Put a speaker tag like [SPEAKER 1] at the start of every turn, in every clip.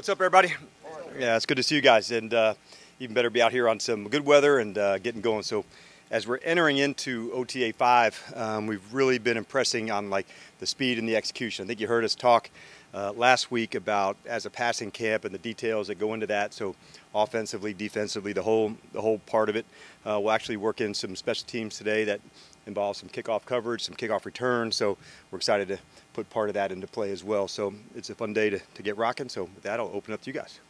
[SPEAKER 1] What's up, everybody? Yeah, it's good to see you guys, and even better be out here on some good weather and getting going. So as we're entering into OTA 5, we've really been impressing on like the speed and the execution. I think you heard us talk last week about as a passing camp and the details that go into that. So offensively, defensively, the whole part of it. We'll actually work in some special teams today that involve some kickoff coverage, some kickoff return. So we're excited to put part of that into play as well. So it's a fun day to get rocking. So with that, I'll open up to you guys.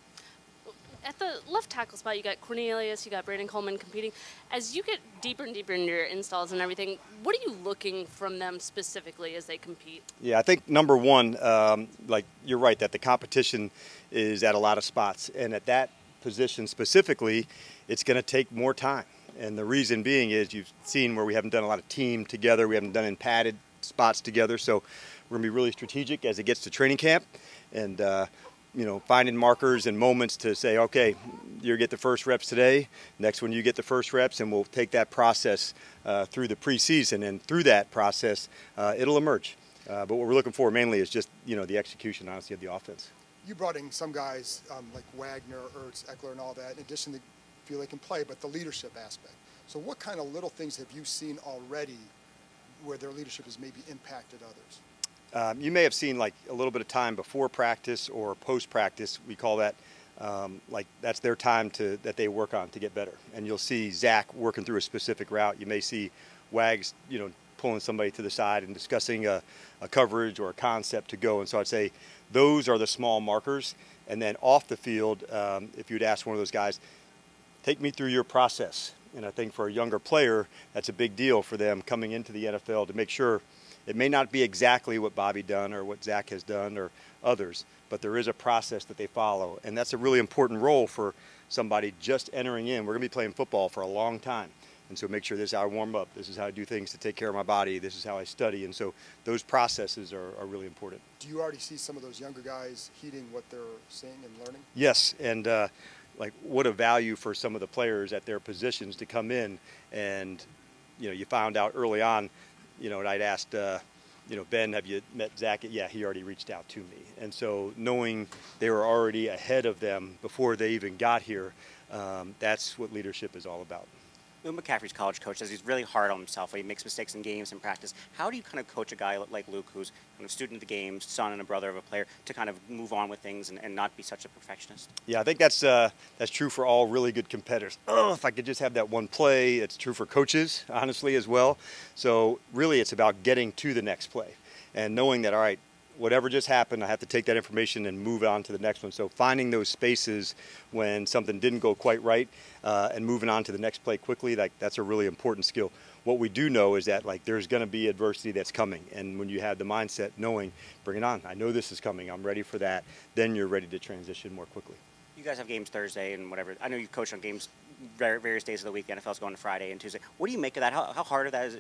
[SPEAKER 2] At the left tackle spot, you got Cornelius, you got Brandon Coleman competing. As you get deeper and deeper into your installs and everything, what are you looking from them specifically as they compete?
[SPEAKER 1] Yeah, I think number one, like you're right, that the competition is at a lot of spots. And at that position specifically, it's going to take more time. And the reason being is you've seen where we haven't done a lot of team together. We haven't done in padded spots together. So we're going to be really strategic as it gets to training camp and, finding markers and moments to say, okay, you get the first reps today. Next one, you get the first reps, and we'll take that process through the preseason. And through that process, it'll emerge. But what we're looking for mainly is just, the execution, honestly, of the offense.
[SPEAKER 3] You brought in some guys like Wagner, Ertz, Eckler, and all that, in addition to feel they can play, but the leadership aspect. So what kind of little things have you seen already where their leadership has maybe impacted others?
[SPEAKER 1] You may have seen like a little bit of time before practice or post practice. We call that like that's their time that they work on to get better. And you'll see Zach working through a specific route. You may see Wags, pulling somebody to the side and discussing a coverage or a concept to go. And so I'd say those are the small markers. And then off the field, if you'd ask one of those guys, take me through your process. And I think for a younger player, that's a big deal for them coming into the NFL to make sure it may not be exactly what Bobby done or what Zach has done or others, but there is a process that they follow. And that's a really important role for somebody just entering in. We're going to be playing football for a long time. And so make sure this is how I warm up. This is how I do things to take care of my body. This is how I study. And so those processes are really important.
[SPEAKER 3] Do you already see some of those younger guys heeding what they're seeing and learning?
[SPEAKER 1] Yes, and like what a value for some of the players at their positions to come in. And, you found out early on, and I'd asked, Ben, have you met Zach? Yeah, he already reached out to me. And so knowing they were already ahead of them before they even got here, that's what leadership is all about.
[SPEAKER 4] Luke McCaffrey's college coach says he's really hard on himself when he makes mistakes in games and practice. How do you kind of coach a guy like Luke, who's kind of student of the game, son and a brother of a player, to kind of move on with things and not be such a perfectionist?
[SPEAKER 1] Yeah, I think that's true for all really good competitors. Oh, if I could just have that one play. It's true for coaches, honestly, as well. So really it's about getting to the next play and knowing that, all right, whatever just happened, I have to take that information and move on to the next one. So finding those spaces when something didn't go quite right and moving on to the next play quickly, that's a really important skill. What we do know is that there's going to be adversity that's coming. And when you have the mindset knowing, bring it on. I know this is coming. I'm ready for that. Then you're ready to transition more quickly.
[SPEAKER 4] You guys have games Thursday and whatever. I know you coach on games various days of the week. The NFL's going to Friday and Tuesday. What do you make of that? How hard a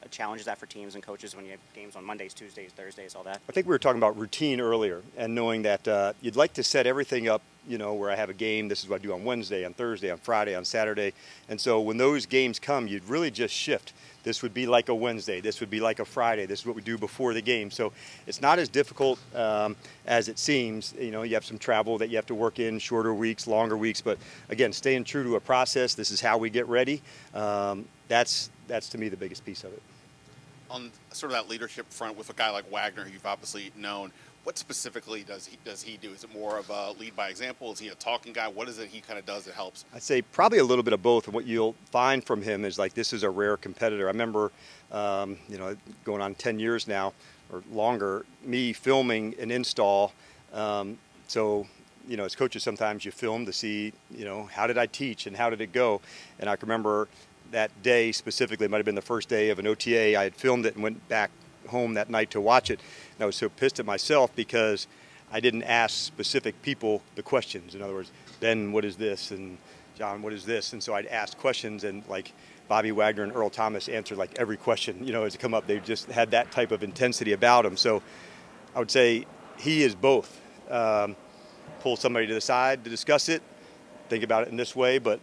[SPEAKER 4] challenge is that for teams and coaches when you have games on Mondays, Tuesdays, Thursdays, all that?
[SPEAKER 1] I think we were talking about routine earlier and knowing that you'd like to set everything up, where I have a game. This is what I do on Wednesday, on Thursday, on Friday, on Saturday. And so when those games come, you'd really just shift. This would be like a Wednesday. This would be like a Friday. This is what we do before the game. So it's not as difficult as it seems. You have some travel that you have to work in, shorter weeks, longer weeks. But again, staying true to a process. This is how we get ready. That's to me the biggest piece of it.
[SPEAKER 5] On sort of that leadership front with a guy like Wagner, who you've obviously known, what specifically does he do? Is it more of a lead by example? Is he a talking guy? What is it he kind of does that helps?
[SPEAKER 1] I'd say probably a little bit of both. And what you'll find from him is this is a rare competitor. I remember, going on 10 years now or longer, me filming an install. As coaches, sometimes you film to see, how did I teach and how did it go? And I can remember that day specifically, it might have been the first day of an OTA. I had filmed it and went back home that night to watch it. And I was so pissed at myself because I didn't ask specific people the questions. In other words, Ben, what is this? And John, what is this? And so I'd ask questions, and Bobby Wagner and Earl Thomas answered every question, as it come up. They just had that type of intensity about them. So I would say he is both. Pull somebody to the side to discuss it, think about it in this way, but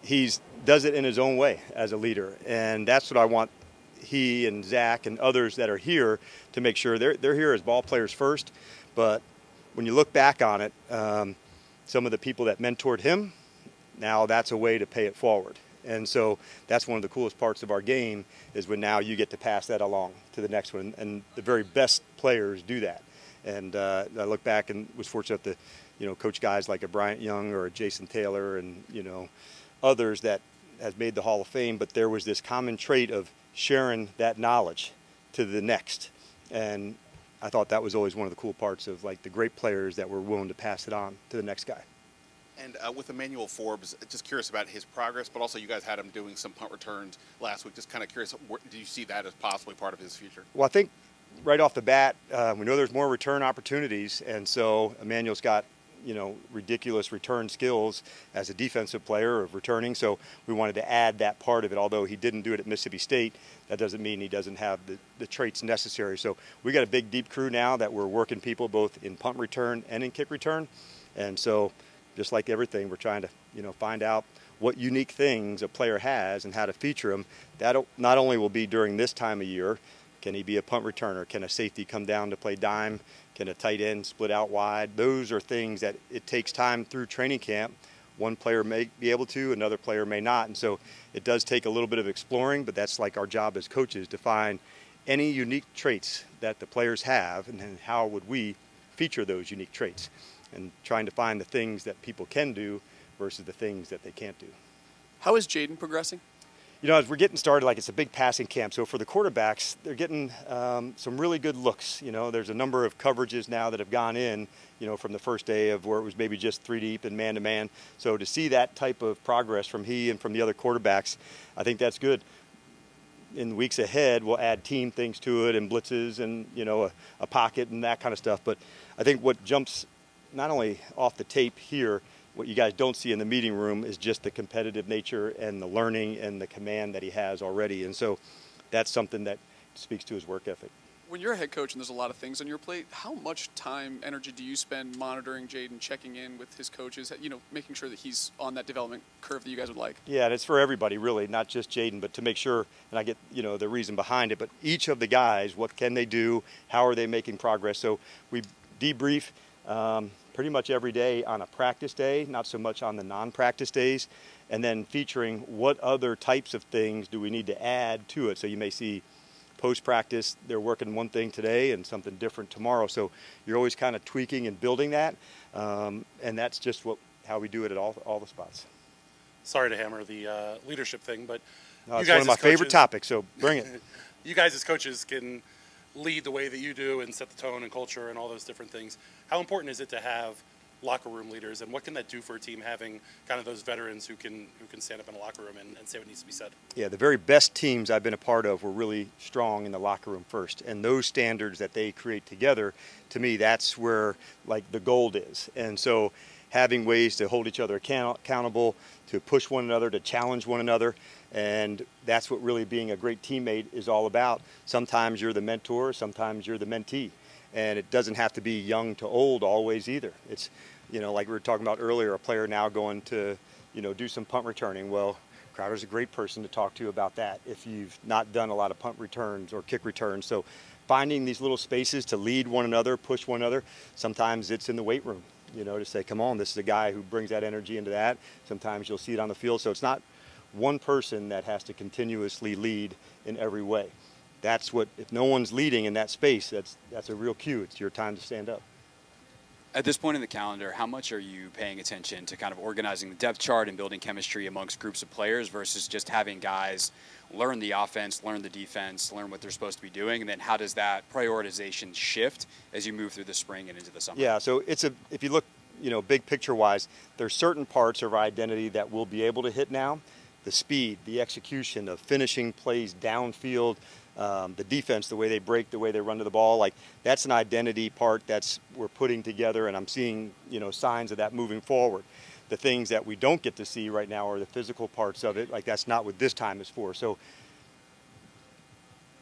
[SPEAKER 1] he does it in his own way as a leader. And that's what I want he and Zach and others that are here to make sure they're here as ball players first. But when you look back on it, some of the people that mentored him, now that's a way to pay it forward. And so that's one of the coolest parts of our game is when now you get to pass that along to the next one. And the very best players do that. And I look back and was fortunate to, coach guys like a Bryant Young or a Jason Taylor and, others that has made the Hall of Fame. But there was this common trait of sharing that knowledge to the next. And I thought that was always one of the cool parts of the great players that were willing to pass it on to the next guy.
[SPEAKER 5] And with Emmanuel Forbes, just curious about his progress, but also you guys had him doing some punt returns last week. Just kind of curious, do you see that as possibly part of his future?
[SPEAKER 1] Well, I think right off the bat, we know there's more return opportunities, and so Emmanuel's got ridiculous return skills as a defensive player of returning, so we wanted to add that part of it. Although he didn't do it at Mississippi State, that doesn't mean he doesn't have the traits necessary. So we got a big, deep crew now that we're working people both in punt return and in kick return, and so just like everything, we're trying to find out what unique things a player has and how to feature them. That not only will be during this time of year. Can he be a punt returner? Can a safety come down to play dime? Can a tight end split out wide? Those are things that it takes time through training camp. One player may be able to, another player may not. And so it does take a little bit of exploring, but that's our job as coaches to find any unique traits that the players have and then how would we feature those unique traits and trying to find the things that people can do versus the things that they can't do.
[SPEAKER 6] How is Jaden progressing?
[SPEAKER 1] As we're getting started, it's a big passing camp. So for the quarterbacks, they're getting some really good looks. There's a number of coverages now that have gone in, from the first day of where it was maybe just 3 deep and man-to-man. So to see that type of progress from he and from the other quarterbacks, I think that's good. In the weeks ahead, we'll add team things to it and blitzes and, a pocket and that kind of stuff. But I think what jumps not only off the tape here what you guys don't see in the meeting room is just the competitive nature and the learning and the command that he has already. And so that's something that speaks to his work ethic.
[SPEAKER 6] When you're a head coach and there's a lot of things on your plate, how much time, energy do you spend monitoring Jaden, checking in with his coaches, making sure that he's on that development curve that you guys would like?
[SPEAKER 1] Yeah, and it's for everybody, really, not just Jaden, but to make sure, and I get, the reason behind it, but each of the guys, what can they do? How are they making progress? So we debrief pretty much every day on a practice day, not so much on the non-practice days, and then featuring what other types of things do we need to add to it. So you may see post-practice, they're working one thing today and something different tomorrow. So you're always kind of tweaking and building that, and that's just how we do it at all the spots.
[SPEAKER 7] Sorry to hammer the leadership thing, but
[SPEAKER 1] No,
[SPEAKER 7] you
[SPEAKER 1] it's
[SPEAKER 7] guys
[SPEAKER 1] one of my
[SPEAKER 7] as coaches,
[SPEAKER 1] favorite topics, so bring it.
[SPEAKER 7] You guys as coaches can lead the way that you do and set the tone and culture and all those different things. How important is it to have locker room leaders, and what can that do for a team having kind of those veterans who can stand up in a locker room and say what needs to be said?
[SPEAKER 1] Yeah, the very best teams I've been a part of were really strong in the locker room first, and those standards that they create together, to me, that's where like the gold is. And so having ways to hold each other accountable, to push one another, to challenge one another, and that's what really being a great teammate is all about. Sometimes you're the mentor, sometimes you're the mentee, and it doesn't have to be young to old always either. It's like we were talking about earlier, a player now going to, do some punt returning. Well, Crowder's a great person to talk to about that if you've not done a lot of punt returns or kick returns. So finding these little spaces to lead one another, push one another. Sometimes it's in the weight room, to say, come on, this is a guy who brings that energy into that. Sometimes you'll see it on the field. So it's not one person that has to continuously lead in every way. That's what, if no one's leading in that space, that's a real cue. It's your time to stand up.
[SPEAKER 8] At this point in the calendar, how much are you paying attention to kind of organizing the depth chart and building chemistry amongst groups of players versus just having guys learn the offense, learn the defense, learn what they're supposed to be doing, and then how does that prioritization shift as you move through the spring and into the summer?
[SPEAKER 1] Yeah, so if you look, big picture wise, there's certain parts of our identity that we'll be able to hit now. The speed, the execution of finishing plays downfield, the defense, the way they break, the way they run to the ball, like that's an identity part we're putting together, and I'm seeing signs of that moving forward. The things that we don't get to see right now are the physical parts of it. Like that's not what this time is for. So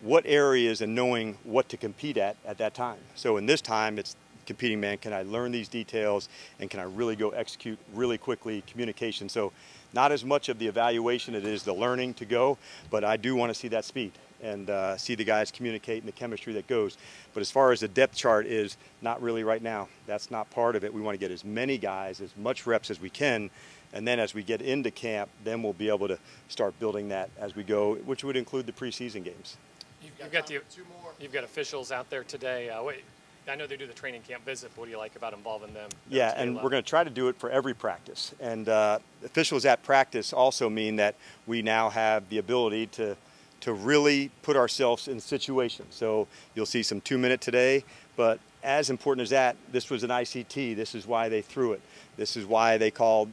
[SPEAKER 1] what areas and knowing what to compete at that time. So in this time, it's competing, man, can I learn these details and can I really go execute really quickly, communication. So not as much of the evaluation it is the learning to go, but I do want to see that speed and see the guys communicate and the chemistry that goes. But as far as the depth chart is, not really right now. That's not part of it. We want to get as many guys, as much reps as we can, and then as we get into camp, then we'll be able to start building that as we go, which would include the preseason games.
[SPEAKER 9] You've got officials out there today. I know they do the training camp visit. What do you like about involving them?
[SPEAKER 1] Yeah, and we're going to try to do it for every practice. And officials at practice also mean that we now have the ability to really put ourselves in situations. So you'll see some 2-minute today, but as important as that, this was an ICT. This is why they threw it. This is why they called,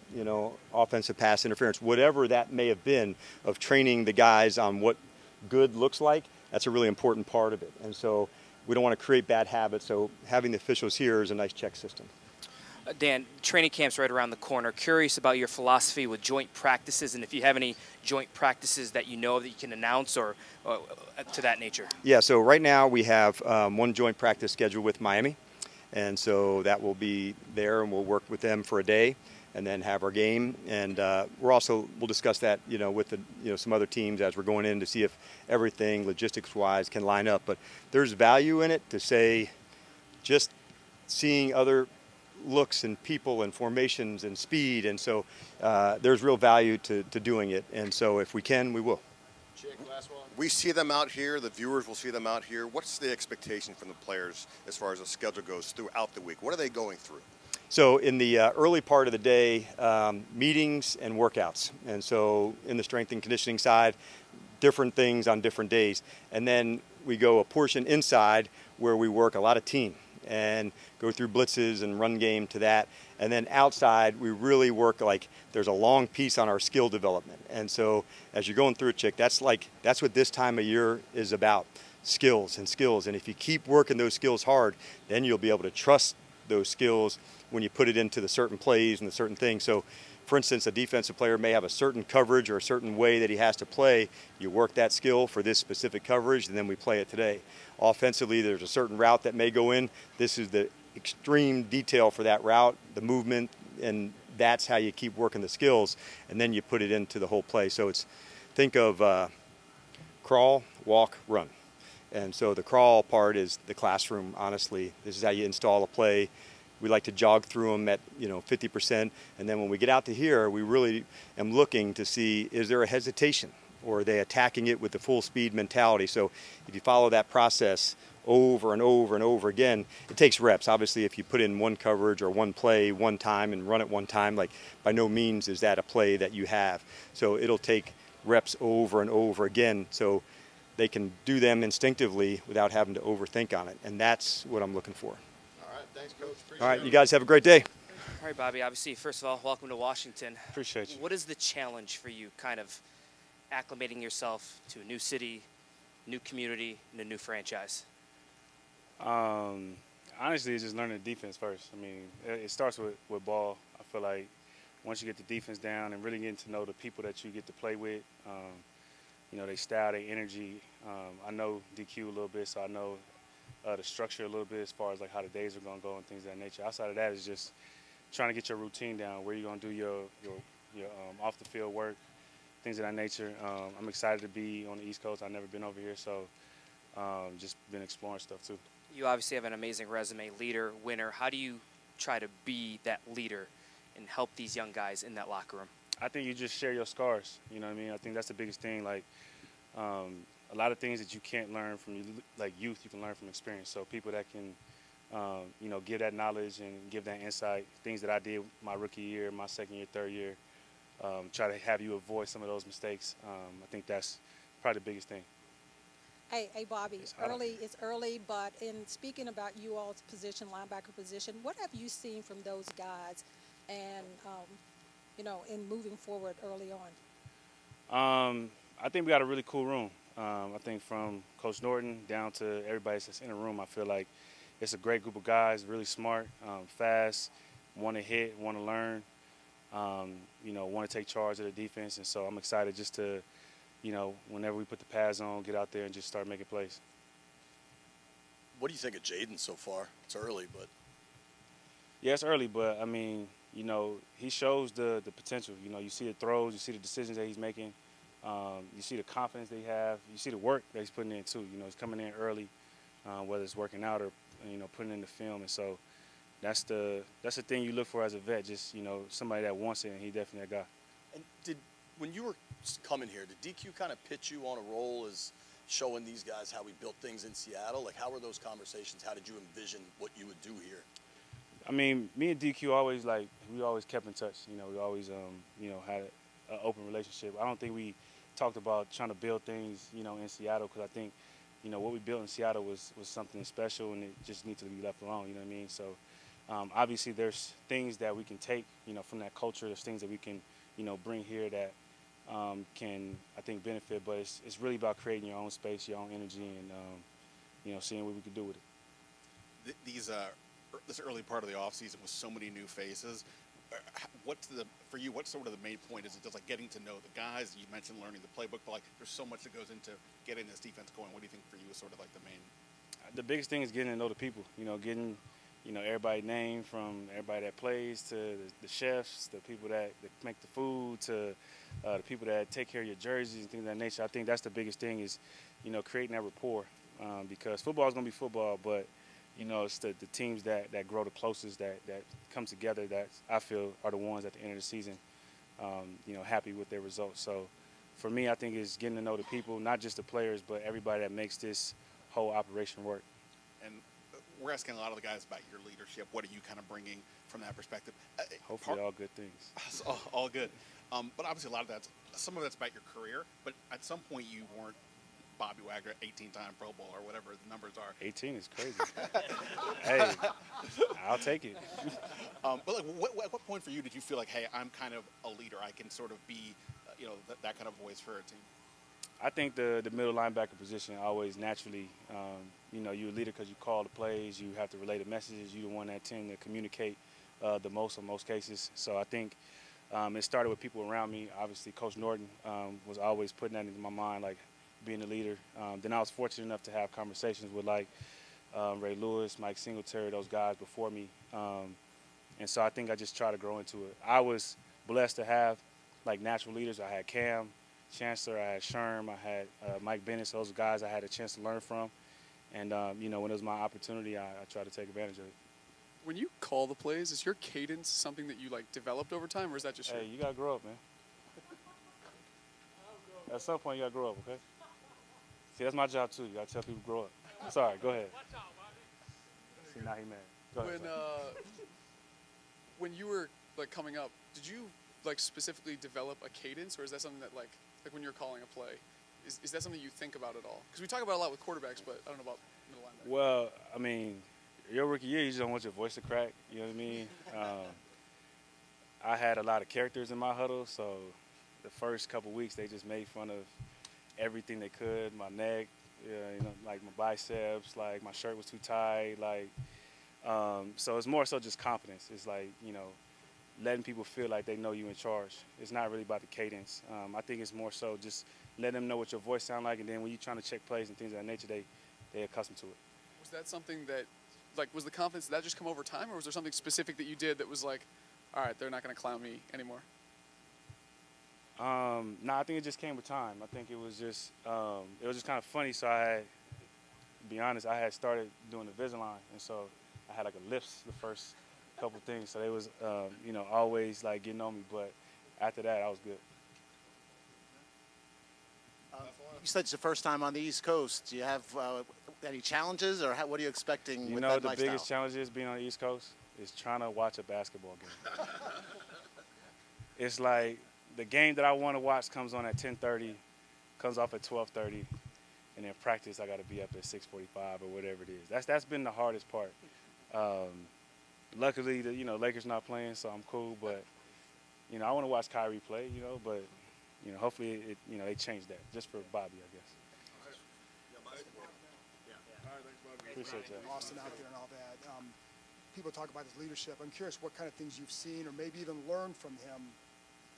[SPEAKER 1] offensive pass interference. Whatever that may have been of training the guys on what good looks like, that's a really important part of it. And so we don't want to create bad habits, so having the officials here is a nice check system.
[SPEAKER 10] Dan, training camp's right around the corner. Curious about your philosophy with joint practices, and if you have any joint practices that you know of that you can announce or to that nature.
[SPEAKER 1] Yeah, so right now we have one joint practice scheduled with Miami, and so that will be there, and we'll work with them for a day and then have our game. And we'll discuss that, with some other teams as we're going in to see if everything logistics-wise can line up. But there's value in it to say just seeing other looks and people and formations and speed, and so there's real value to doing it, and so if we can, we will.
[SPEAKER 11] Jake, last one. We see them out here, the viewers will see them out here. What's the expectation from the players as far as the schedule goes throughout the week? What are they going through?
[SPEAKER 1] So in the early part of the day, meetings and workouts, and so in the strength and conditioning side, different things on different days, and then we go a portion inside where we work a lot of team and go through blitzes and run game to that. And then outside, we really work there's a long piece on our skill development. And so as you're going through it, Chick, that's what this time of year is about, skills and skills. And if you keep working those skills hard, then you'll be able to trust those skills when you put it into the certain plays and the certain things. So, for instance, a defensive player may have a certain coverage or a certain way that he has to play. You work that skill for this specific coverage, and then we play it today. Offensively, there's a certain route that may go in. This is the extreme detail for that route, the movement, and that's how you keep working the skills, and then you put it into the whole play. So think of crawl, walk, run. And so the crawl part is the classroom, honestly. This is how you install a play. We like to jog through them at 50%, and then when we get out to here, we really am looking to see, is there a hesitation, or are they attacking it with the full speed mentality? So if you follow that process over and over and over again, it takes reps. Obviously, if you put in one coverage or one play one time and run it one time, like by no means is that a play that you have. So it'll take reps over and over again, so they can do them instinctively without having to overthink on it, and that's what I'm looking for.
[SPEAKER 11] All right, thanks, Coach. Appreciate
[SPEAKER 1] All right, you guys have a great day.
[SPEAKER 10] All right, Bobby, obviously, first of all, welcome to Washington.
[SPEAKER 7] Appreciate you.
[SPEAKER 10] What is the challenge for you, kind of acclimating yourself to a new city, new community, and a new franchise?
[SPEAKER 12] Honestly, it's just learning the defense first. I mean, it starts with ball. I feel like once you get the defense down and really getting to know the people that you get to play with, their style, their energy. I know DQ a little bit, so I know the structure a little bit as far as like how the days are going to go and things of that nature. Outside of that is just trying to get your routine down, where you're going to do your off the field work, things of that nature. I'm excited to be on the East Coast. I've never been over here, so just been exploring stuff too.
[SPEAKER 10] You obviously have an amazing resume, leader, winner. How do you try to be that leader and help these young guys in that locker room?
[SPEAKER 12] I think you just share your scars. You know what I mean? I think that's the biggest thing. Like a lot of things that you can't learn from youth, you can learn from experience. So people that can, give that knowledge and give that insight. Things that I did my rookie year, my second year, third year. Try to have you avoid some of those mistakes. I think that's probably the biggest thing.
[SPEAKER 13] Hey, Bobby, it's early, but in speaking about you all's position, linebacker position, what have you seen from those guys and, in moving forward early on?
[SPEAKER 12] I think we got a really cool room. I think from Coach Norton down to everybody that's in the room, I feel like it's a great group of guys, really smart, fast, want to hit, want to learn, want to take charge of the defense. And so I'm excited just to, whenever we put the pads on, get out there and just start making plays.
[SPEAKER 11] What do you think of Jaden so far? It's early, but.
[SPEAKER 12] Yeah, it's early, but, I mean, he shows the potential. You see the throws, you see the decisions that he's making. You see the confidence they have. You see the work that he's putting in, too. He's coming in early, whether it's working out or, putting in the film. And so that's the thing you look for as a vet, just, somebody that wants it, and he definitely that guy.
[SPEAKER 11] And when you were coming here, did DQ kind of pitch you on a role as showing these guys how we built things in Seattle? Like, how were those conversations? How did you envision what you would do here?
[SPEAKER 12] I mean, me and DQ always, we always kept in touch. We always, had an open relationship. I don't think we talked about trying to build things, in Seattle, because I think, what we built in Seattle was something special, and it just needs to be left alone, you know what I mean? So, obviously, there's things that we can take, from that culture. There's things that we can, bring here that can, I think, benefit. But it's really about creating your own space, your own energy, and, seeing what we can do with it.
[SPEAKER 5] This early part of the offseason with so many new faces, for you, what's sort of the main point? Is it just like getting to know the guys? You mentioned learning the playbook, but there's so much that goes into getting this defense going. What do you think for you is sort of like the main?
[SPEAKER 12] The biggest thing is getting to know the people. Getting everybody's name, from everybody that plays to the chefs, the people that make the food, to the people that take care of your jerseys and things of that nature. I think that's the biggest thing is, creating that rapport, because football is going to be football, but it's the teams that grow the closest, that come together, that I feel are the ones at the end of the season, happy with their results. So for me, I think it's getting to know the people, not just the players, but everybody that makes this whole operation work.
[SPEAKER 5] And we're asking a lot of the guys about your leadership. What are you kind of bringing from that perspective?
[SPEAKER 12] Hopefully all good things.
[SPEAKER 5] All good. But obviously some of that's about your career, but at some point you weren't Bobby Wagner, 18-time Pro Bowl or whatever the numbers are.
[SPEAKER 12] 18 is crazy. Hey, I'll take it.
[SPEAKER 5] But at what point for you did you feel like, hey, I'm kind of a leader. I can sort of be, that kind of voice for a team?
[SPEAKER 12] I think the middle linebacker position always naturally, you're a leader because you call the plays, you have to relay the messages, you're the one that tend to communicate the most in most cases. So I think it started with people around me. Obviously, Coach Norton was always putting that into my mind, like being a leader. Then I was fortunate enough to have conversations with like Ray Lewis, Mike Singletary, those guys before me. And so I think I just try to grow into it. I was blessed to have like natural leaders. I had Cam Chancellor, I had Sherm, I had Mike Bennett. So those guys I had a chance to learn from. And, when it was my opportunity, I tried to take advantage of it.
[SPEAKER 6] When you call the plays, is your cadence something that you like developed over time, or is that just
[SPEAKER 12] Hey, you got to grow up, man. At some point, you got to grow up, okay? See, that's my job, too. You got to tell people to grow up. Sorry, go ahead. See, now he mad. Go ahead.
[SPEAKER 6] When you were like coming up, did you like specifically develop a cadence, or is that something that like when you're calling a play, is that something you think about at all? Because we talk about it a lot with quarterbacks, but I don't know about middle linebackers.
[SPEAKER 12] Well, I mean, your rookie year, you just don't want your voice to crack. You know what I mean? I had a lot of characters in my huddle, so the first couple weeks they just made fun of everything they could. My neck, like my biceps, like my shirt was too tight, like. So it's more so just confidence. It's like, letting people feel like they know you in charge. It's not really about the cadence. I think it's more so just letting them know what your voice sounds like, and then when you're trying to check plays and things of that nature, they're accustomed to it.
[SPEAKER 6] Was that something that, like, was the confidence, did that just come over time, or was there something specific that you did that was like, all right, they're not going to clown me anymore?
[SPEAKER 12] No, I think it just came with time. I think it was just kind of funny. So to be honest, I had started doing the Invisalign, and so I had like a lips the first couple things. So they was, always like getting on me. But after that, I was good.
[SPEAKER 14] You said it's your first time on the East Coast. Do you have any challenges, or what are you expecting with that
[SPEAKER 12] The
[SPEAKER 14] lifestyle?
[SPEAKER 12] biggest challenge is being on the East Coast is trying to watch a basketball game. It's like the game that I want to watch comes on at 10:30, comes off at 12:30, and then practice I got to be up at 6:45 or whatever it is. That's been the hardest part. Luckily, Lakers not playing, so I'm cool. But I want to watch Kyrie play. But hopefully they change that just for Bobby, I guess. Appreciate that.
[SPEAKER 3] Austin out there and all that. People talk about his leadership. I'm curious what kind of things you've seen or maybe even learned from him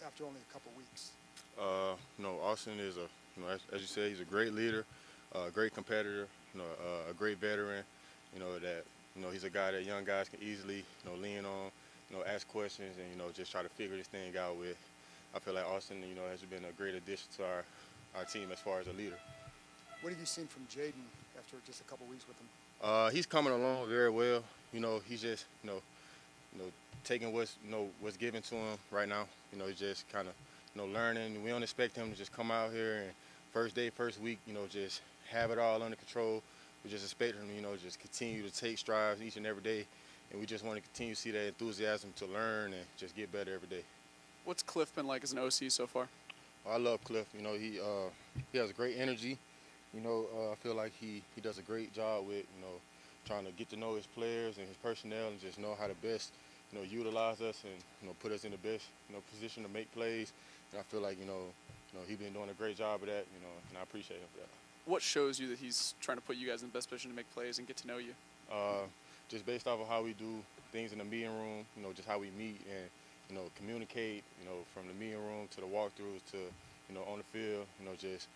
[SPEAKER 3] after only a couple weeks.
[SPEAKER 15] Austin is as you said, he's a great leader, a great competitor, a great veteran. He's a guy that young guys can easily, lean on, ask questions and, just try to figure this thing out with. I feel like Austin, has been a great addition to our team as far as a leader.
[SPEAKER 3] What have you seen from Jaden after just a couple weeks with him?
[SPEAKER 15] He's coming along very well. He's just, taking what's given to him right now. He's just kind of, learning. We don't expect him to just come out here and first day, first week, just have it all under control. We just expect him, just continue to take strides each and every day. And we just want to continue to see that enthusiasm to learn and just get better every day.
[SPEAKER 6] What's Cliff been like as an OC so far?
[SPEAKER 15] I love Cliff. He has great energy. I feel like he does a great job with, trying to get to know his players and his personnel and just know how to best, utilize us and, put us in the best, position to make plays. And I feel like, he's been doing a great job of that, and I appreciate him for that.
[SPEAKER 6] What shows you that he's trying to put you guys in the best position to make plays and get to know you?
[SPEAKER 15] Just based off of how we do things in the meeting room, just how we meet and, communicate, from the meeting room to the walkthroughs to, on the field, just,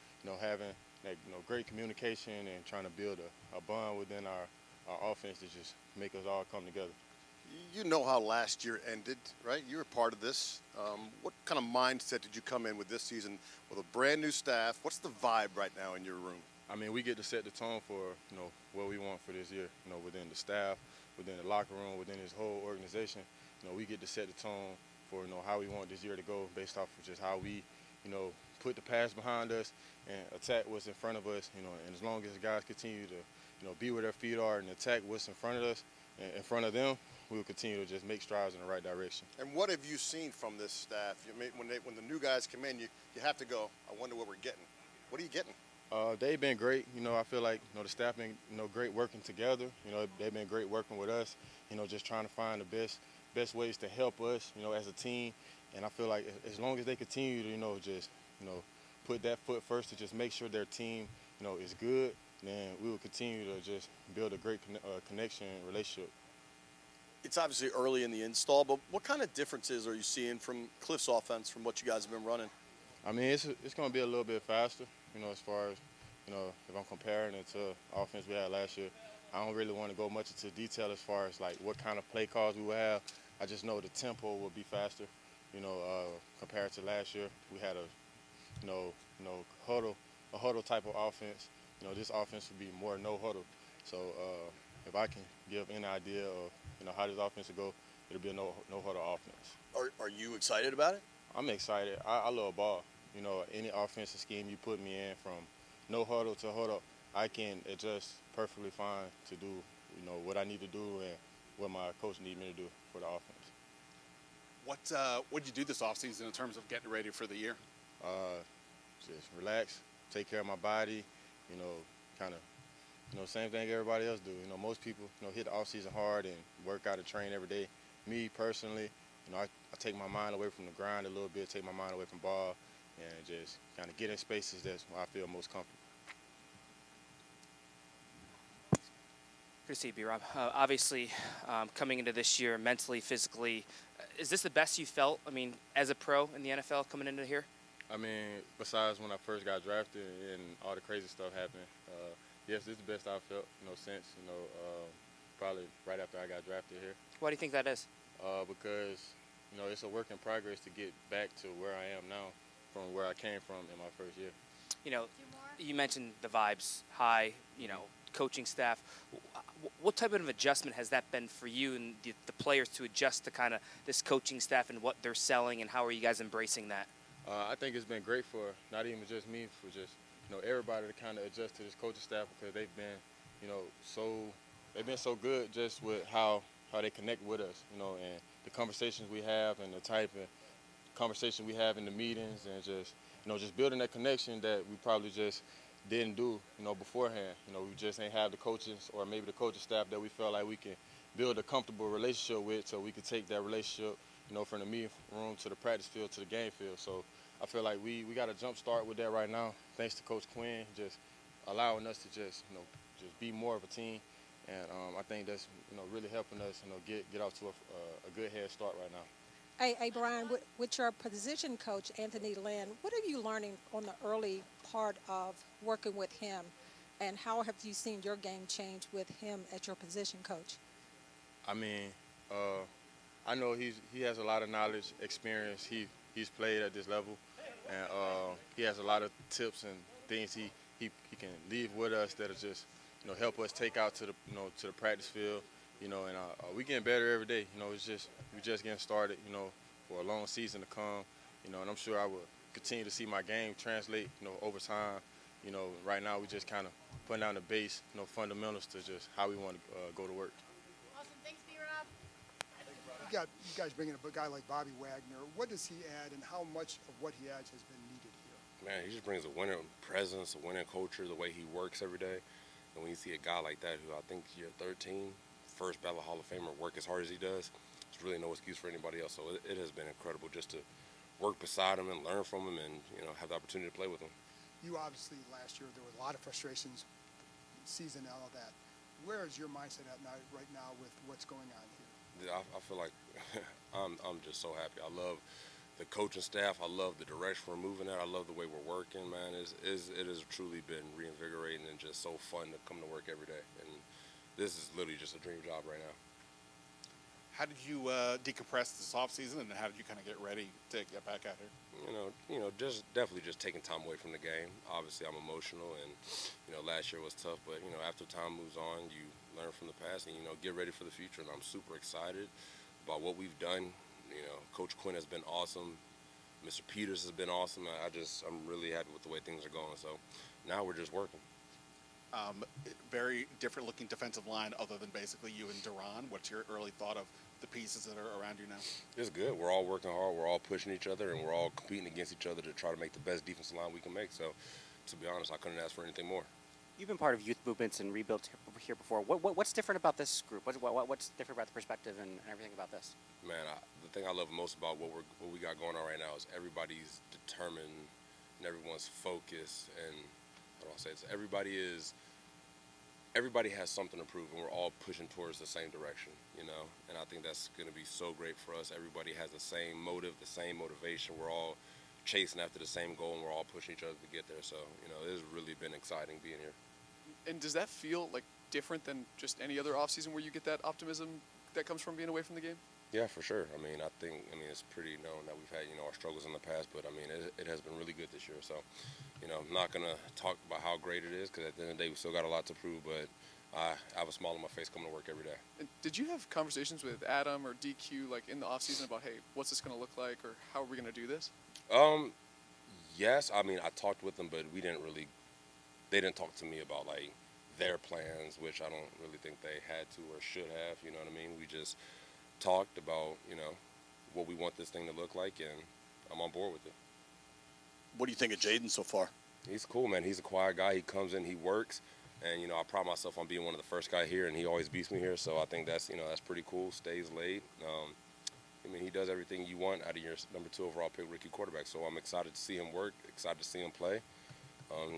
[SPEAKER 15] having that, great communication and trying to build a bond within our offense to just make us all come together.
[SPEAKER 11] You know how last year ended, right? You were part of this. What kind of mindset did you come in with this season with a brand new staff? What's the vibe right now in your room?
[SPEAKER 15] I mean, we get to set the tone for, what we want for this year, within the staff, within the locker room, within this whole organization. We get to set the tone for, how we want this year to go based off of just how we, put the past behind us and attack what's in front of us, and as long as the guys continue to, be where their feet are and attack what's in front of us and in front of them, we will continue to just make strides in the right direction.
[SPEAKER 11] And what have you seen from this staff? When the new guys come in, you have to go, I wonder what we're getting. What are you getting?
[SPEAKER 15] They've been great. I feel like, the staff been, great working together. They've been great working with us, just trying to find the best ways to help us, as a team. And I feel like as long as they continue to, just, put that foot first to just make sure their team, is good, then we will continue to just build a great connection and relationship.
[SPEAKER 11] It's obviously early in the install, but what kind of differences are you seeing from Cliff's offense from what you guys have been running?
[SPEAKER 15] I mean, it's going to be a little bit faster, as far as, if I'm comparing it to offense we had last year. I don't really want to go much into detail as far as, like, what kind of play calls we will have. I just know the tempo will be faster, compared to last year. We had a huddle type of offense. This offense will be more no huddle. So if I can give any idea of, how this offense will go, it'll be a no huddle offense.
[SPEAKER 11] Are you excited about it?
[SPEAKER 15] I'm excited. I love ball. Any offensive scheme you put me in, from no huddle to huddle, I can adjust perfectly fine to do, what I need to do and what my coach need me to do for the offense.
[SPEAKER 5] What did you do this offseason in terms of getting ready for the year?
[SPEAKER 15] Just relax, take care of my body, kind of, same thing everybody else do. Most people, hit the offseason hard and work out and train every day. Me personally, I take my mind away from the grind a little bit, take my mind away from ball, and just kind of get in spaces that's where I feel most comfortable.
[SPEAKER 10] Good to see you, B-Rob. Obviously, coming into this year, mentally, physically, is this the best you felt, as a pro in the NFL coming into here?
[SPEAKER 15] Besides when I first got drafted and all the crazy stuff happened, yes, this is the best I've felt, since, probably right after I got drafted here.
[SPEAKER 10] Why do you think that is?
[SPEAKER 15] Because, it's a work in progress to get back to where I am now from where I came from in my first year.
[SPEAKER 10] You mentioned the vibes, high, coaching staff. What type of adjustment has that been for you and the players to adjust to kind of this coaching staff and what they're selling, and how are you guys embracing that?
[SPEAKER 15] I think it's been great for not even just me, for just everybody to kind of adjust to this coaching staff, because they've been so good just with how they connect with us, and the conversations we have and the type of conversation we have in the meetings, and just building that connection that we probably just didn't do beforehand. We just ain't have the coaches or maybe the coaching staff that we felt like we can build a comfortable relationship with, so we could take that relationship from the meeting room to the practice field to the game field. So I feel like we got a jump start with that right now, thanks to Coach Quinn, just allowing us to just be more of a team. And I think that's really helping us get off to a good head start right now.
[SPEAKER 13] Hey, Brian, with your position coach, Anthony Lynn, what are you learning on the early part of working with him, and how have you seen your game change with him as your position coach?
[SPEAKER 15] I know he has a lot of knowledge, experience. He's played at this level, and he has a lot of tips and things he can leave with us that'll just help us take out to the practice field. And we getting better every day. We just getting started. For a long season to come. And I'm sure I will continue to see my game translate. Over time. Right now we just kind of putting down the base. Fundamentals to just how we want to go to work.
[SPEAKER 2] Awesome, thanks, B-Rob.
[SPEAKER 3] You guys bringing up a guy like Bobby Wagner. What does he add, and how much of what he adds has been needed here?
[SPEAKER 16] Man, he just brings a winning presence, a winning culture, the way he works every day. And when you see a guy like that, who I think year 13, first ballot Hall of Famer, work as hard as he does, there's really no excuse for anybody else. So it has been incredible just to work beside him and learn from him, and have the opportunity to play with him.
[SPEAKER 3] You obviously last year there were a lot of frustrations, season and all that. Where is your mindset at right now with what's going on here?
[SPEAKER 16] I feel like I'm just so happy. I love the coaching staff. I love the direction we're moving at. I love the way we're working, man. It has truly been reinvigorating and just so fun to come to work every day. And this is literally just a dream job right now.
[SPEAKER 5] How did you decompress this offseason, and how did you kind of get ready to get back out here?
[SPEAKER 16] Just definitely just taking time away from the game. Obviously, I'm emotional, and last year was tough. But after time moves on, you learn from the past, and get ready for the future. And I'm super excited about what we've done. Coach Quinn has been awesome. Mr. Peters has been awesome. I'm really happy with the way things are going. So now we're just working.
[SPEAKER 5] Very different looking defensive line other than basically you and Duran. What's your early thought of the pieces that are around you now?
[SPEAKER 16] It's good. We're all working hard. We're all pushing each other, and we're all competing against each other to try to make the best defensive line we can make. So, to be honest, I couldn't ask for anything more.
[SPEAKER 4] You've been part of youth movements and rebuilds here before. What's different about this group? What's different about the perspective and everything about this?
[SPEAKER 16] Man, the thing I love most about what we got going on right now is everybody's determined, and everyone's focus, and how do I say it? Everybody has something to prove, and we're all pushing towards the same direction, you know. And I think that's going to be so great for us. Everybody has the same motive, the same motivation. We're all chasing after the same goal, and we're all pushing each other to get there. So, you know, it has really been exciting being here.
[SPEAKER 6] And does that feel like different than just any other offseason where you get that optimism that comes from being away from the game?
[SPEAKER 16] Yeah, for sure. I mean, it's pretty known that we've had, you know, our struggles in the past, but I mean, it has been really good this year. So, you know, I'm not going to talk about how great it is because at the end of the day, we still got a lot to prove, but I have a smile on my face coming to work every day.
[SPEAKER 6] And did you have conversations with Adam or DQ like in the offseason about, hey, what's this going to look like, or how are we going to do this?
[SPEAKER 16] Yes. I mean, I talked with them, but they didn't talk to me about like their plans, which I don't really think they had to or should have, you know what I mean? We just talked about, you know, what we want this thing to look like, and I'm on board with it.
[SPEAKER 11] What do you think of Jaden so far?
[SPEAKER 16] He's cool, man. He's a quiet guy. He comes in, he works, and, you know, I pride myself on being one of the first guy here, and he always beats me here, so I think that's, you know, that's pretty cool. Stays late. I mean, he does everything you want out of your number 2 overall pick rookie quarterback, so I'm excited to see him work, excited to see him play.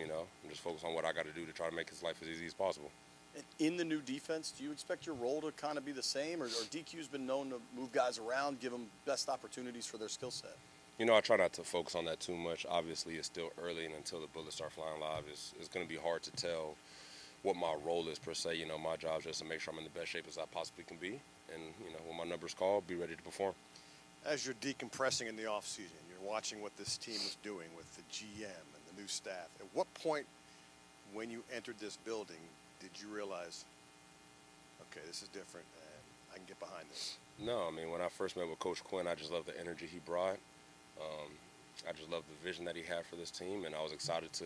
[SPEAKER 16] You know, I'm just focused on what I got to do to try to make his life as easy as possible.
[SPEAKER 11] And in the new defense, do you expect your role to kind of be the same, or DQ's been known to move guys around, give them best opportunities for their skill set?
[SPEAKER 16] You know, I try not to focus on that too much. Obviously, it's still early, and until the bullets start flying live, it's going to be hard to tell what my role is per se. You know, my job is just to make sure I'm in the best shape as I possibly can be, and, you know, when my number's called, be ready to perform.
[SPEAKER 17] As you're decompressing in the offseason, you're watching what this team is doing with the GM and the new staff. At what point when you entered this building did you realize, okay, this is different and I can get behind this?
[SPEAKER 16] No, I mean, when I first met with Coach Quinn, I just loved the energy he brought. I just loved the vision that he had for this team, and I was excited to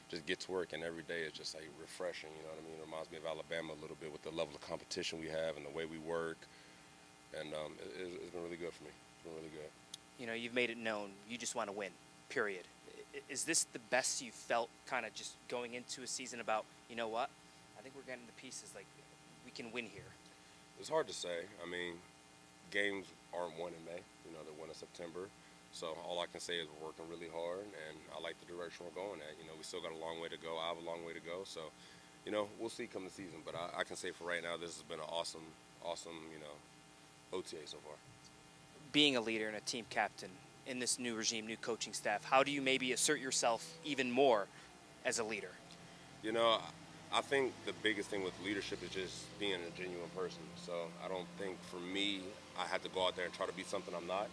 [SPEAKER 16] just get to work, and every day is just like refreshing, you know what I mean? It reminds me of Alabama a little bit with the level of competition we have and the way we work, and it's been really good for me. It's been really good.
[SPEAKER 10] You know, you've made it known you just want to win, period. Is this the best you felt kind of just going into a season about, you know what, I think we're getting the pieces, like we can win here?
[SPEAKER 16] It's hard to say. I mean, games aren't won in May. You know, they're won in September. So all I can say is we're working really hard, and I like the direction we're going at. You know, we still got a long way to go. I have a long way to go. So, you know, we'll see come the season. But I can say for right now, this has been an awesome, you know, OTA so far.
[SPEAKER 10] Being a leader and a team captain in this new regime, new coaching staff, how do you maybe assert yourself even more as a leader?
[SPEAKER 16] You know, I think the biggest thing with leadership is just being a genuine person. So I don't think for me, I had to go out there and try to be something I'm not.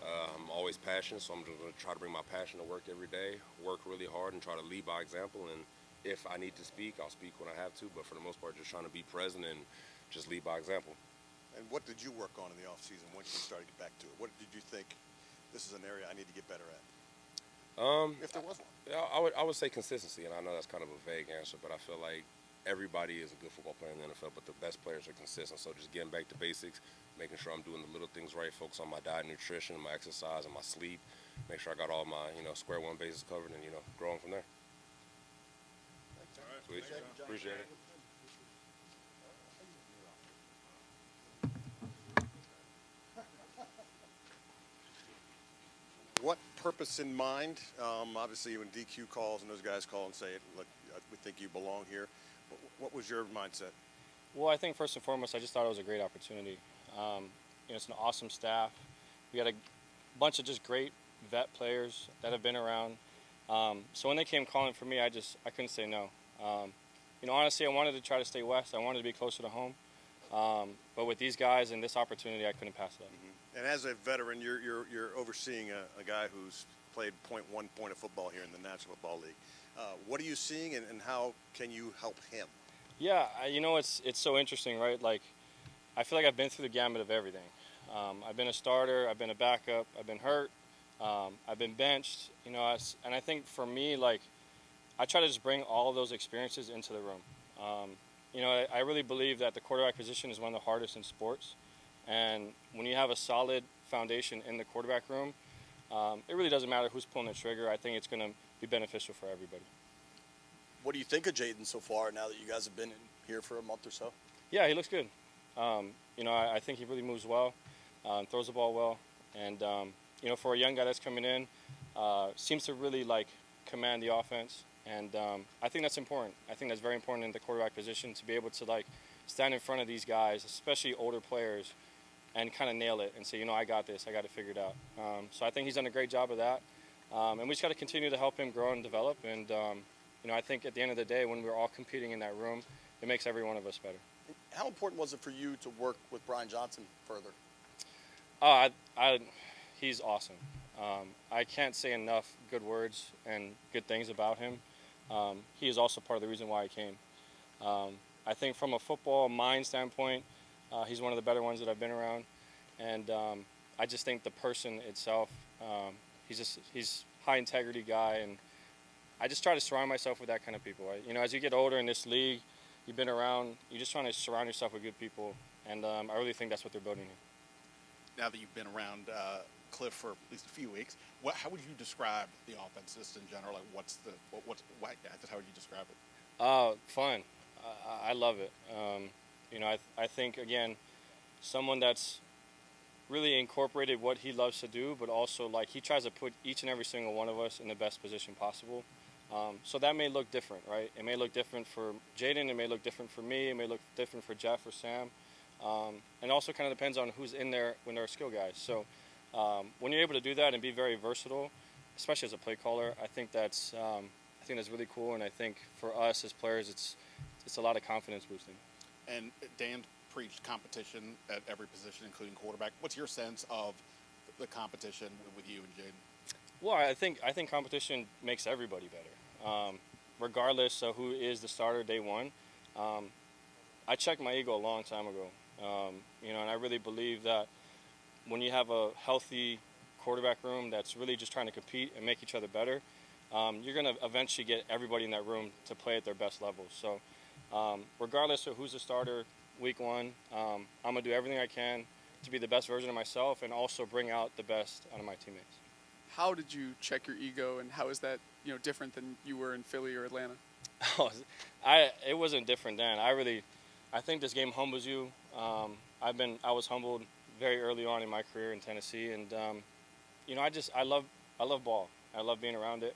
[SPEAKER 16] I'm always passionate, so I'm just going to try to bring my passion to work every day, work really hard, and try to lead by example. And if I need to speak, I'll speak when I have to. But for the most part, just trying to be present and just lead by example.
[SPEAKER 17] And what did you work on in the offseason once you started to get back to it? What did you think, this is an area I need to get better at? If there was one.
[SPEAKER 16] Yeah, I would say consistency, and I know that's kind of a vague answer, but I feel like everybody is a good football player in the NFL, but the best players are consistent. So just getting back to basics, making sure I'm doing the little things right, focus on my diet, nutrition, my exercise, and my sleep, make sure I got all my, you know, square one bases covered, and, you know, growing from there. Sweet. Appreciate it.
[SPEAKER 17] What purpose in mind? Obviously, when DQ calls and those guys call and say, look, we think you belong here. What was your mindset?
[SPEAKER 18] Well, I think first and foremost, I just thought it was a great opportunity. You know, it's an awesome staff. We got a bunch of just great vet players that have been around. So when they came calling for me, I couldn't say no. You know, honestly, I wanted to try to stay west. I wanted to be closer to home. But with these guys and this opportunity, I couldn't pass it up.
[SPEAKER 17] Mm-hmm. And as a veteran, you're overseeing a guy who's played 0.1 point of football here in the National Football League. What are you seeing, and how can you help him?
[SPEAKER 18] Yeah, you know, it's so interesting, right? Like, I feel like I've been through the gamut of everything. I've been a starter, I've been a backup, I've been hurt, I've been benched, you know, and I think for me, like, I try to just bring all of those experiences into the room. You know, I really believe that the quarterback position is one of the hardest in sports. And when you have a solid foundation in the quarterback room, it really doesn't matter who's pulling the trigger. I think it's going to be beneficial for everybody.
[SPEAKER 11] What do you think of Jaden so far now that you guys have been in here for a month or so?
[SPEAKER 18] Yeah, he looks good. You know, I think he really moves well, throws the ball well. And, you know, for a young guy that's coming in, seems to really, like, command the offense, and I think that's important. I think that's very important in the quarterback position to be able to like stand in front of these guys, especially older players, and kind of nail it and say, I got this, I got it figured out. So I think he's done a great job of that, and we just got to continue to help him grow and develop. And I think at the end of the day, when we're all competing in that room, it makes every one of us better.
[SPEAKER 11] How important was it for you to work with Brian Johnson further?
[SPEAKER 18] He's awesome. I can't say enough good words and good things about him. He is also part of the reason why I came. I think from a football mind standpoint, he's one of the better ones that I've been around. And I just think the person itself, he's high integrity guy, and I just try to surround myself with that kind of people. As you get older in this league, you've been around, you're just trying to surround yourself with good people, and I really think that's what they're building here.
[SPEAKER 5] Now that you've been around Cliff for at least a few weeks, how would you describe the offense just in general? Like, how would you describe it?
[SPEAKER 18] Fun. I love it. I think, again, someone that's really incorporated what he loves to do, but also like he tries to put each and every single one of us in the best position possible. So that may look different, right? It may look different for Jaden. It may look different for me. It may look different for Jeff or Sam. And also kind of depends on who's in there when they're skill guys. So when you're able to do that and be very versatile, especially as a play caller, I think that's really cool. And I think for us as players, it's a lot of confidence boosting.
[SPEAKER 5] And Dan preached competition at every position, including quarterback. What's your sense of the competition with you and Jaden?
[SPEAKER 18] Well, I think competition makes everybody better. Regardless of who is the starter day one. I checked my ego a long time ago. And I really believe that when you have a healthy quarterback room that's really just trying to compete and make each other better, you're going to eventually get everybody in that room to play at their best level. So regardless of who's the starter week one, I'm going to do everything I can to be the best version of myself and also bring out the best out of my teammates.
[SPEAKER 6] How did you check your ego, and how is that different than you were in Philly or Atlanta?
[SPEAKER 18] It wasn't different then. I think this game humbles you. I was humbled very early on in my career in Tennessee, and I love ball. I love being around it.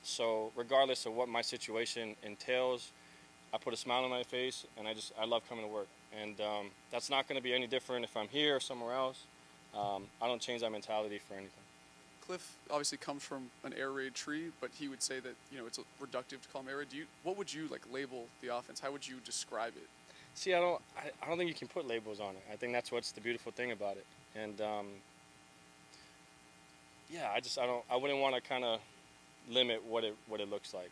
[SPEAKER 18] So regardless of what my situation entails, I put a smile on my face, and I love coming to work. And that's not going to be any different if I'm here or somewhere else. I don't change that mentality for anything.
[SPEAKER 6] Cliff obviously comes from an air raid tree, but he would say that it's reductive to call him air raid. What would you label the offense? How would you describe it?
[SPEAKER 18] See, I don't think you can put labels on it. I think that's what's the beautiful thing about it. And I wouldn't want to kind of limit what it looks like.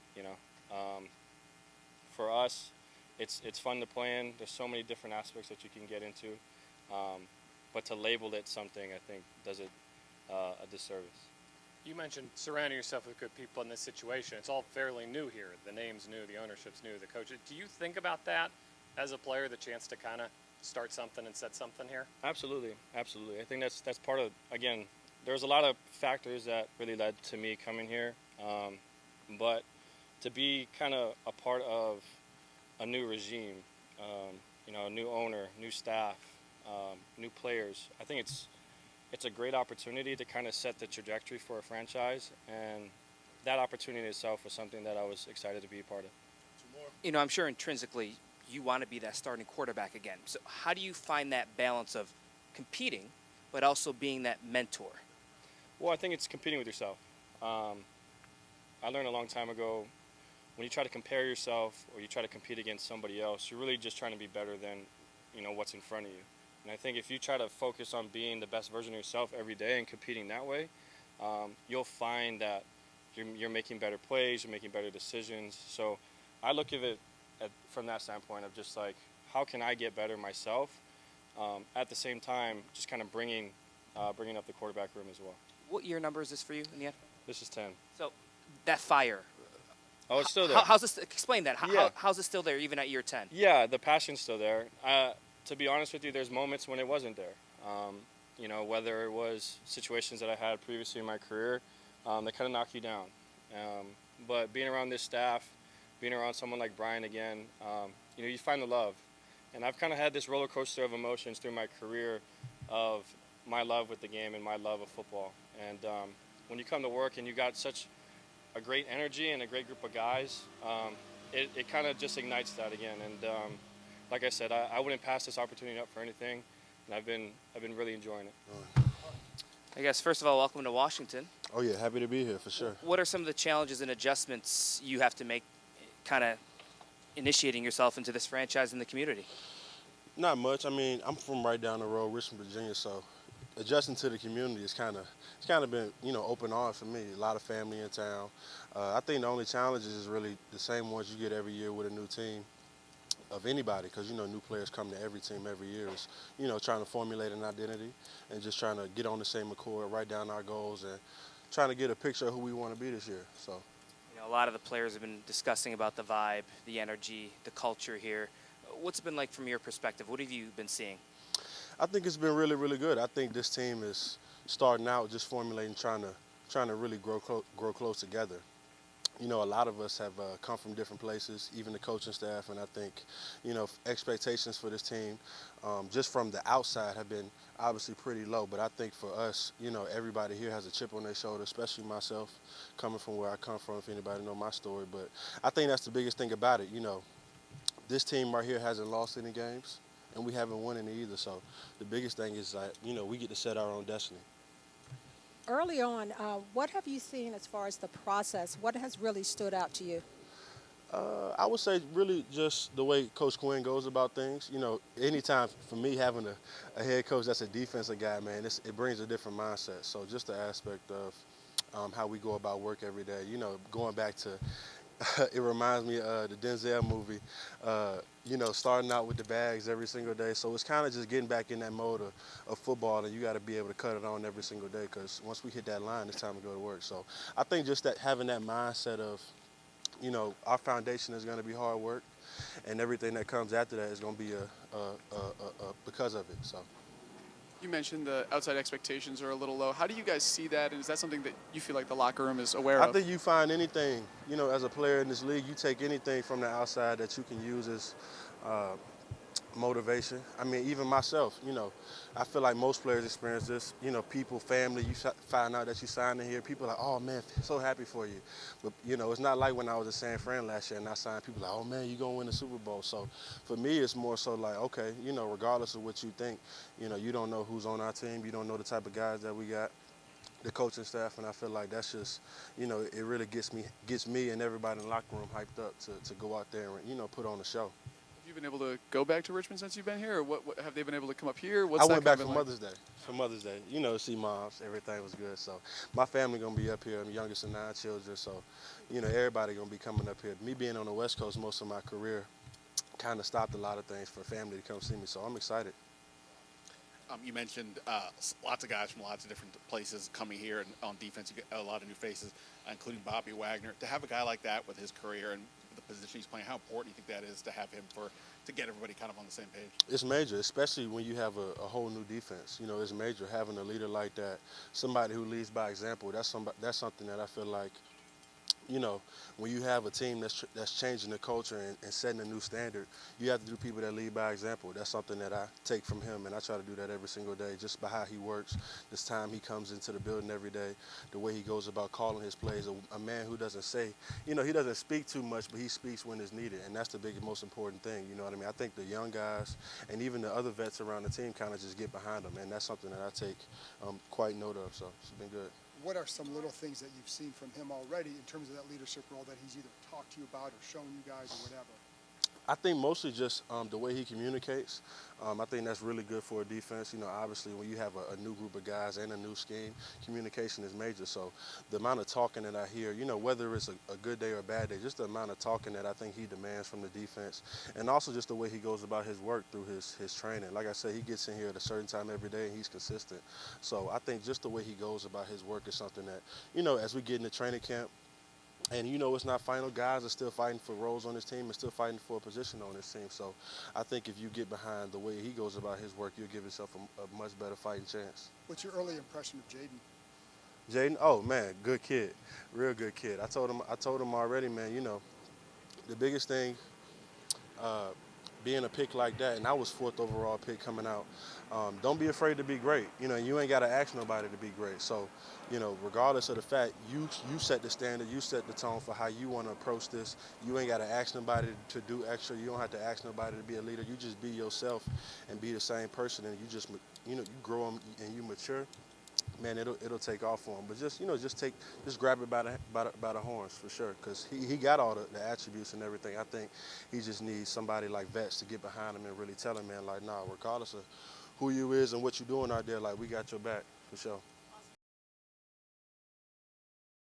[SPEAKER 18] For us, it's fun to play in. There's so many different aspects that you can get into, but to label it something, I think, does it a disservice.
[SPEAKER 9] You mentioned surrounding yourself with good people in this situation. It's all fairly new here. The name's new, the ownership's new, the coaches. Do you think about that as a player, the chance to kind of start something and set something here?
[SPEAKER 18] Absolutely. I think that's part of, again, there's a lot of factors that really led to me coming here, but to be kind of a part of a new regime, a new owner, new staff, new players, I think it's a great opportunity to kind of set the trajectory for a franchise, and that opportunity itself was something that I was excited to be a part of.
[SPEAKER 10] I'm sure intrinsically you want to be that starting quarterback again. So how do you find that balance of competing but also being that mentor?
[SPEAKER 18] Well, I think it's competing with yourself. I learned a long time ago, when you try to compare yourself or you try to compete against somebody else, you're really just trying to be better than what's in front of you. And I think if you try to focus on being the best version of yourself every day and competing that way, you'll find that you're making better plays, you're making better decisions. So I look at it from that standpoint of just like, how can I get better myself? At the same time, just kind of bringing up the quarterback room as well.
[SPEAKER 10] What year number is this for you in the end?
[SPEAKER 18] This is 10.
[SPEAKER 10] So that fire.
[SPEAKER 18] Oh, it's still there.
[SPEAKER 10] How's this? Explain that. How's it still there even at year 10?
[SPEAKER 18] Yeah, the passion's still there. To be honest with you, there's moments when it wasn't there. Whether it was situations that I had previously in my career, that kind of knock you down. But being around this staff, being around someone like Brian again, you find the love. And I've kind of had this roller coaster of emotions through my career of my love with the game and my love of football. And when you come to work and you got such a great energy and a great group of guys, it kind of just ignites that again. And like I said, I wouldn't pass this opportunity up for anything, and I've been really enjoying it.
[SPEAKER 10] I guess first of all, welcome to Washington.
[SPEAKER 15] Oh yeah, happy to be here for sure.
[SPEAKER 10] What are some of the challenges and adjustments you have to make, kind of initiating yourself into this franchise in the community?
[SPEAKER 15] Not much. I mean, I'm from right down the road, Richmond, Virginia, so adjusting to the community is kind of been, open arms for me. A lot of family in town. I think the only challenges is really the same ones you get every year with a new team of anybody, because new players come to every team every year. Is trying to formulate an identity and just trying to get on the same accord, write down our goals, and trying to get a picture of who we want to be this year. So,
[SPEAKER 10] a lot of the players have been discussing about the vibe, the energy, the culture here. What's it been like from your perspective? What have you been seeing?
[SPEAKER 15] I think it's been really, really good. I think this team is starting out just formulating, trying to really grow close together. A lot of us have come from different places, even the coaching staff, and I think, expectations for this team, just from the outside, have been obviously pretty low. But I think for us, everybody here has a chip on their shoulder, especially myself, coming from where I come from, if anybody know my story. But I think that's the biggest thing about it. This team right here hasn't lost any games, and we haven't won any either. So the biggest thing is that, we get to set our own destiny.
[SPEAKER 13] Early on, what have you seen as far as the process? What has really stood out to you?
[SPEAKER 15] I would say really just the way Coach Quinn goes about things. Anytime for me having a head coach that's a defensive guy, man, it brings a different mindset. So just the aspect of how we go about work every day. Going back to it reminds me of the Denzel movie, starting out with the bags every single day. So it's kind of just getting back in that mode of football, and you got to be able to cut it on every single day, because once we hit that line, it's time to go to work. So I think just that having that mindset of, our foundation is going to be hard work, and everything that comes after that is going to be because of it. So.
[SPEAKER 6] You mentioned the outside expectations are a little low. How do you guys see that, and is that something that you feel like the locker room is aware of?
[SPEAKER 15] I think you find anything, as a player in this league, you take anything from the outside that you can use as motivation. I mean, even myself, I feel like most players experience this. People, family, you find out that you signed in here, people are like, oh man, so happy for you. But, it's not like when I was at San Fran last year and I signed, people like, oh man, you're going to win the Super Bowl. So for me, it's more so like, okay, regardless of what you think, you don't know who's on our team, you don't know the type of guys that we got, the coaching staff, and I feel like that's just, it really gets me and everybody in the locker room hyped up to go out there and, put on a show.
[SPEAKER 6] Have you been able to go back to Richmond since you've been here, or what have they been able to come up here?
[SPEAKER 15] I went back for Mother's Day. To see moms, everything was good. So my family gonna be up here. I'm youngest of 9 children, so everybody gonna be coming up here. Me being on the West Coast most of my career kind of stopped a lot of things for family to come see me. So I'm excited.
[SPEAKER 5] You mentioned lots of guys from lots of different places coming here, and on defense you get a lot of new faces, including Bobby Wagner. To have a guy like that with his career and the position he's playing, how important do you think that is to have him to get everybody kind of on the same page?
[SPEAKER 15] It's major, especially when you have a whole new defense. It's major having a leader like that, somebody who leads by example. That's something that I feel like, when you have a team that's changing the culture and setting a new standard, you have to do people that lead by example. That's something that I take from him, and I try to do that every single day, just by how he works, this time he comes into the building every day, the way he goes about calling his plays, a man who doesn't say, he doesn't speak too much, but he speaks when it's needed, and that's the most important thing, you know what I mean? I think the young guys and even the other vets around the team kind of just get behind him, and that's something that I take quite note of, so it's been good.
[SPEAKER 3] What are some little things that you've seen from him already in terms of that leadership role that he's either talked to you about or shown you guys or whatever?
[SPEAKER 15] I think mostly just the way he communicates. I think that's really good for a defense. Obviously when you have a new group of guys and a new scheme, communication is major. So the amount of talking that I hear, whether it's a good day or a bad day, just the amount of talking that I think he demands from the defense, and also just the way he goes about his work through his training. Like I said, he gets in here at a certain time every day and he's consistent. So I think just the way he goes about his work is something that, as we get into training camp, and it's not final. Guys are still fighting for roles on this team and still fighting for a position on this team. So I think if you get behind the way he goes about his work, you'll give yourself a much better fighting chance.
[SPEAKER 3] What's your early impression of Jaden?
[SPEAKER 15] Jaden, oh man, good kid, real good kid. I told him already, man. The biggest thing being a pick like that, and I was 4th overall pick coming out, don't be afraid to be great. You know, you ain't got to ask nobody to be great. So, you know, regardless of the fact, you set the standard, you set the tone for how you want to approach this. You ain't got to ask nobody to do extra. You don't have to ask nobody to be a leader. You just be yourself and be the same person, and you just, you know, you grow and you mature. Man, it'll take off for him. But just, you know, just grab it by the horns for sure, because he got all the attributes and everything. I think he just needs somebody like Vets to get behind him and really tell him, man, like, nah, regardless of who you is and what you're doing out there, like, we got your back for sure.